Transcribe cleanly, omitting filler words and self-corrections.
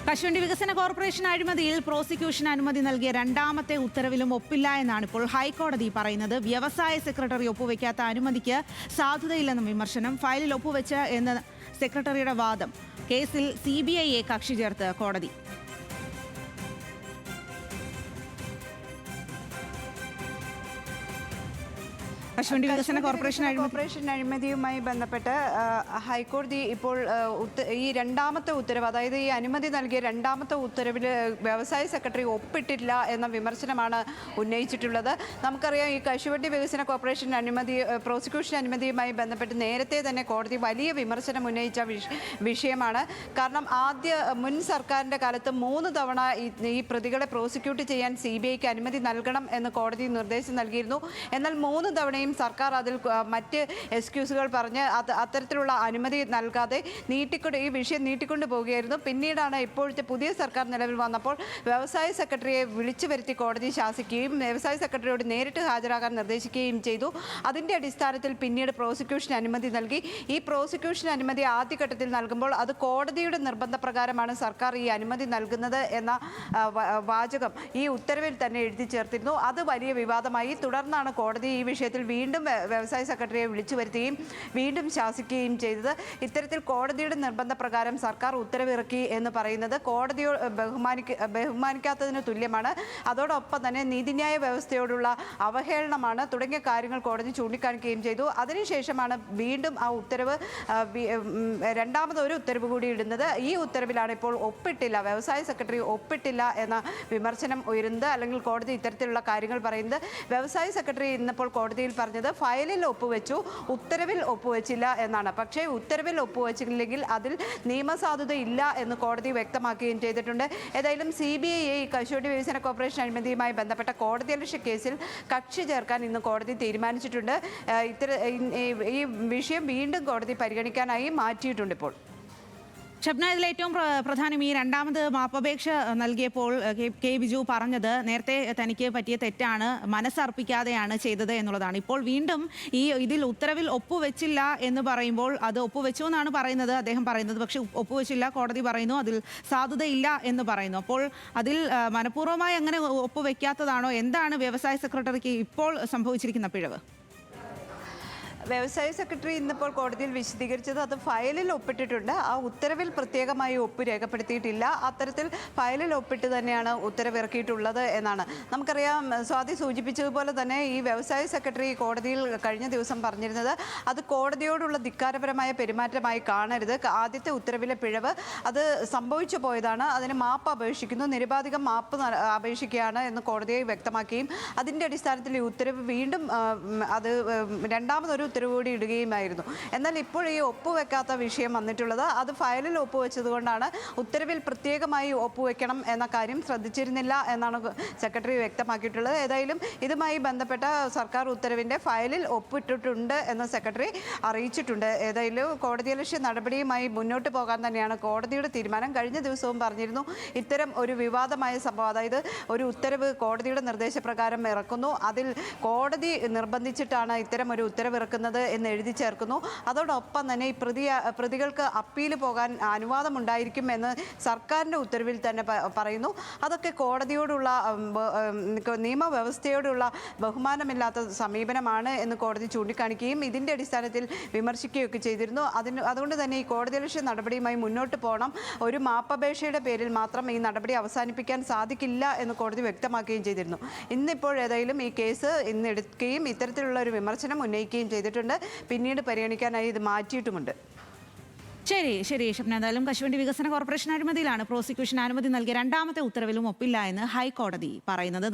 കശുവണ്ടി വികസന കോർപ്പറേഷൻ അഴിമതിയിൽ പ്രോസിക്യൂഷൻ അനുമതി നൽകിയ രണ്ടാമത്തെ ഉത്തരവിലും ഒപ്പില്ല എന്നാണ് ഇപ്പോൾ ഹൈക്കോടതി പറയുന്നത്. വ്യവസായ സെക്രട്ടറി ഒപ്പുവെക്കാത്ത അനുമതിക്ക് സാധുതയില്ലെന്നും വിമർശനം. ഫയലിൽ ഒപ്പുവെച്ച് എന്ന സെക്രട്ടറിയുടെ വാദം. കേസിൽ CBIയെ കക്ഷി ചേർത്ത് കോടതി. കശുവണ്ടി വികസന കോർപ്പറേഷൻ അഴിമതിയുമായി ബന്ധപ്പെട്ട് ഹൈക്കോടതി ഇപ്പോൾ ഈ രണ്ടാമത്തെ ഉത്തരവ്, അതായത് ഈ അനുമതി നൽകിയ രണ്ടാമത്തെ ഉത്തരവിൽ വ്യവസായ സെക്രട്ടറി ഒപ്പിട്ടില്ല എന്ന വിമർശനമാണ് ഉന്നയിച്ചിട്ടുള്ളത്. നമുക്കറിയാം, ഈ കശുവണ്ടി വികസന കോർപ്പറേഷൻ പ്രോസിക്യൂഷൻ അനുമതിയുമായി ബന്ധപ്പെട്ട് നേരത്തെ തന്നെ കോടതി വലിയ വിമർശനം ഉന്നയിച്ച വിഷയമാണ്. കാരണം മുൻ സർക്കാരിൻ്റെ കാലത്ത് 3 തവണ ഈ പ്രതികളെ പ്രോസിക്യൂട്ട് ചെയ്യാൻ CBIക്ക് അനുമതി നൽകണം എന്ന് കോടതി നിർദ്ദേശം നൽകിയിരുന്നു. എന്നാൽ 3 തവണയും സർക്കാർ അതിൽ മറ്റ് എക്സ്ക്യൂസുകൾ പറഞ്ഞ് അത്തരത്തിലുള്ള അനുമതി നൽകാതെ ഈ വിഷയം നീട്ടിക്കൊണ്ടു പോവുകയായിരുന്നു. പിന്നീടാണ് ഇപ്പോഴത്തെ പുതിയ സർക്കാർ നിലവിൽ വന്നപ്പോൾ വ്യവസായ സെക്രട്ടറിയെ വിളിച്ചു വരുത്തി കോടതി ശാസിക്കുകയും വ്യവസായ സെക്രട്ടറിയോട് നേരിട്ട് ഹാജരാകാൻ നിർദ്ദേശിക്കുകയും ചെയ്തു. അതിൻ്റെ അടിസ്ഥാനത്തിൽ പിന്നീട് പ്രോസിക്യൂഷൻ അനുമതി നൽകി. ഈ പ്രോസിക്യൂഷൻ അനുമതി ആദ്യഘട്ടത്തിൽ നൽകുമ്പോൾ അത് കോടതിയുടെ നിർബന്ധപ്രകാരമാണ് സർക്കാർ ഈ അനുമതി നൽകുന്നത് എന്ന വാചകം ഈ ഉത്തരവിൽ തന്നെ എഴുതി ചേർത്തിരുന്നു. അത് വലിയ വിവാദമായി. തുടർന്നാണ് കോടതി ഈ വിഷയത്തിൽ വീണ്ടും വ്യവസായ സെക്രട്ടറിയെ വിളിച്ചു വരുത്തുകയും വീണ്ടും ശാസിക്കുകയും ചെയ്തത്. ഇത്തരത്തിൽ കോടതിയുടെ നിർബന്ധപ്രകാരം സർക്കാർ ഉത്തരവിറക്കി എന്ന് പറയുന്നത് കോടതിയോ ബഹുമാനിക്കാത്തതിന് തുല്യമാണ്. അതോടൊപ്പം തന്നെ നീതിന്യായ വ്യവസ്ഥയോടുള്ള അവഹേളനമാണ് തുടങ്ങിയ കാര്യങ്ങൾ കോടതി ചൂണ്ടിക്കാണിക്കുകയും ചെയ്തു. അതിനുശേഷമാണ് വീണ്ടും ആ ഉത്തരവ് രണ്ടാമതൊരു ഉത്തരവ് കൂടി ഇടുന്നത്. ഈ ഉത്തരവിലാണ് ഇപ്പോൾ ഒപ്പിട്ടില്ല, വ്യവസായ സെക്രട്ടറി ഒപ്പിട്ടില്ല എന്ന വിമർശനം ഉയരുന്നത്. അല്ലെങ്കിൽ കോടതി ഇത്തരത്തിലുള്ള കാര്യങ്ങൾ പറയുന്നത്. വ്യവസായ സെക്രട്ടറി ഇന്നിപ്പോൾ കോടതിയിൽ പറഞ്ഞത് ഫയലിൽ ഒപ്പുവെച്ചു, ഉത്തരവിൽ ഒപ്പുവെച്ചില്ല എന്നാണ്. പക്ഷേ ഉത്തരവിൽ ഒപ്പുവെച്ചില്ലെങ്കിൽ അതിൽ നിയമസാധുത ഇല്ല എന്ന് കോടതി വ്യക്തമാക്കുകയും ചെയ്തിട്ടുണ്ട്. ഏതായാലും CBIയെ ഈ കശുവണ്ടി വികസന കോർപ്പറേഷൻ അഴിമതിയുമായി ബന്ധപ്പെട്ട കോടതിയലക്ഷ്യ കേസിൽ കക്ഷി ചേർക്കാൻ ഇന്ന് കോടതി തീരുമാനിച്ചിട്ടുണ്ട്. ഈ വിഷയം വീണ്ടും കോടതി പരിഗണിക്കാനായി മാറ്റിയിട്ടുണ്ട് ഇപ്പോൾ. ഷബ്ന, ഇതിൽ ഏറ്റവും പ്രധാനം ഈ രണ്ടാമത് മാപ്പപേക്ഷ നൽകിയപ്പോൾ കെ ബിജു പറഞ്ഞത് നേരത്തെ തനിക്ക് പറ്റിയ തെറ്റാണ്, മനസ്സർപ്പിക്കാതെയാണ് ചെയ്തത് എന്നുള്ളതാണ്. ഇപ്പോൾ വീണ്ടും ഇതിൽ ഉത്തരവിൽ ഒപ്പുവെച്ചില്ല എന്ന് പറയുമ്പോൾ അത് ഒപ്പുവെച്ചു എന്നാണ് പറയുന്നത് അദ്ദേഹം പറയുന്നത്. പക്ഷെ ഒപ്പുവെച്ചില്ല, കോടതി പറയുന്നു അതിൽ സാധുതയില്ല എന്ന് പറയുന്നു. അപ്പോൾ അതിൽ മനഃപൂർവ്വമായി അങ്ങനെ ഒപ്പുവെക്കാത്തതാണോ? എന്താണ് വ്യവസായ സെക്രട്ടറിക്ക് ഇപ്പോൾ സംഭവിച്ചിരിക്കുന്ന പിഴവ്? വ്യവസായ സെക്രട്ടറി ഇന്നിപ്പോൾ കോടതിയിൽ വിശദീകരിച്ചത് അത് ഫയലിൽ ഒപ്പിട്ടിട്ടുണ്ട്, ആ ഉത്തരവിൽ പ്രത്യേകമായി ഒപ്പ് രേഖപ്പെടുത്തിയിട്ടില്ല. അത്തരത്തിൽ ഫയലിൽ ഒപ്പിട്ട് തന്നെയാണ് ഉത്തരവിറക്കിയിട്ടുള്ളത് എന്നാണ്. നമുക്കറിയാം, സ്വാതി സൂചിപ്പിച്ചതുപോലെ തന്നെ ഈ വ്യവസായ സെക്രട്ടറി കോടതിയിൽ കഴിഞ്ഞ ദിവസം പറഞ്ഞിരുന്നത് അത് കോടതിയോടുള്ള ധിക്കാരപരമായ പെരുമാറ്റമായി കാണരുത്. ആദ്യത്തെ ഉത്തരവിലെ പിഴവ് അത് സംഭവിച്ചു പോയതാണ്, അതിന് മാപ്പ് അപേക്ഷിക്കുന്നു, നിരുപാധികം മാപ്പ് അപേക്ഷിക്കുകയാണ് എന്ന് കോടതിയെ വ്യക്തമാക്കുകയും അതിൻ്റെ അടിസ്ഥാനത്തിൽ ഈ ഉത്തരവ് വീണ്ടും അത് രണ്ടാമതൊരു ഉത്തരവ് കൂടി ഇടുകയുമായിരുന്നു. എന്നാൽ ഇപ്പോൾ ഈ ഒപ്പുവെക്കാത്ത വിഷയം വന്നിട്ടുള്ളത് അത് ഫയലിൽ ഒപ്പുവെച്ചത് കൊണ്ടാണ്. ഉത്തരവിൽ പ്രത്യേകമായി ഒപ്പുവെക്കണം എന്ന കാര്യം ശ്രദ്ധിച്ചിരുന്നില്ല എന്നാണ് സെക്രട്ടറി വ്യക്തമാക്കിയിട്ടുള്ളത്. ഏതായാലും ഇതുമായി ബന്ധപ്പെട്ട സർക്കാർ ഉത്തരവിൻ്റെ ഫയലിൽ ഒപ്പിട്ടിട്ടുണ്ട് എന്ന് സെക്രട്ടറി അറിയിച്ചിട്ടുണ്ട്. ഏതായാലും കോടതിയലക്ഷ്യ നടപടിയുമായി മുന്നോട്ട് പോകാൻ തന്നെയാണ് കോടതിയുടെ തീരുമാനം. കഴിഞ്ഞ ദിവസവും പറഞ്ഞിരുന്നു, ഇത്തരം ഒരു വിവാദമായ സംഭവം, അതായത് ഒരു ഉത്തരവ് കോടതിയുടെ നിർദ്ദേശപ്രകാരം ഇറക്കുന്നു, അതിൽ കോടതി നിർബന്ധിച്ചിട്ടാണ് ഇത്തരം ഒരു ഉത്തരവ് ഇറക്കുന്നത് എന്ന് എഴുതി ചേർക്കുന്നു. അതോടൊപ്പം തന്നെ ഈ പ്രതികൾക്ക് അപ്പീൽ പോകാൻ അനുവാദമുണ്ടായിരിക്കും എന്ന് സർക്കാരിൻ്റെ ഉത്തരവിൽ തന്നെ പറയുന്നു. അതൊക്കെ കോടതിയോടുള്ള നിയമവ്യവസ്ഥയോടുള്ള ബഹുമാനമില്ലാത്ത സമീപനമാണ് എന്ന് കോടതി ചൂണ്ടിക്കാണിക്കുകയും ഇതിൻ്റെ അടിസ്ഥാനത്തിൽ വിമർശിക്കുകയൊക്കെ ചെയ്തിരുന്നു. അതുകൊണ്ട് തന്നെ ഈ കോടതിയലക്ഷ്യ നടപടിയുമായി മുന്നോട്ട് പോകണം, ഒരു മാപ്പപേക്ഷയുടെ പേരിൽ മാത്രം ഈ നടപടി അവസാനിപ്പിക്കാൻ സാധിക്കില്ല എന്ന് കോടതി വ്യക്തമാക്കുകയും ചെയ്തിരുന്നു. ഇന്നിപ്പോൾ ഏതായാലും ഈ കേസ് ഇന്ന് എടുക്കുകയും ഇത്തരത്തിലുള്ള ഒരു വിമർശനം ഉന്നയിക്കുകയും ചെയ്തിട്ടുണ്ട്. പിന്നീട് പരിഗണിക്കാനായി ഇത് മാറ്റിയിട്ടുമുണ്ട്. ശരി ഷബ്ന, എന്തായാലും കശുവണ്ടി വികസന കോർപ്പറേഷൻ അഴിമതിയിലാണ് പ്രോസിക്യൂഷൻ അനുമതി നൽകിയ രണ്ടാമത്തെ ഉത്തരവിലും ഒപ്പില്ല എന്ന് ഹൈക്കോടതി പറയുന്നത്.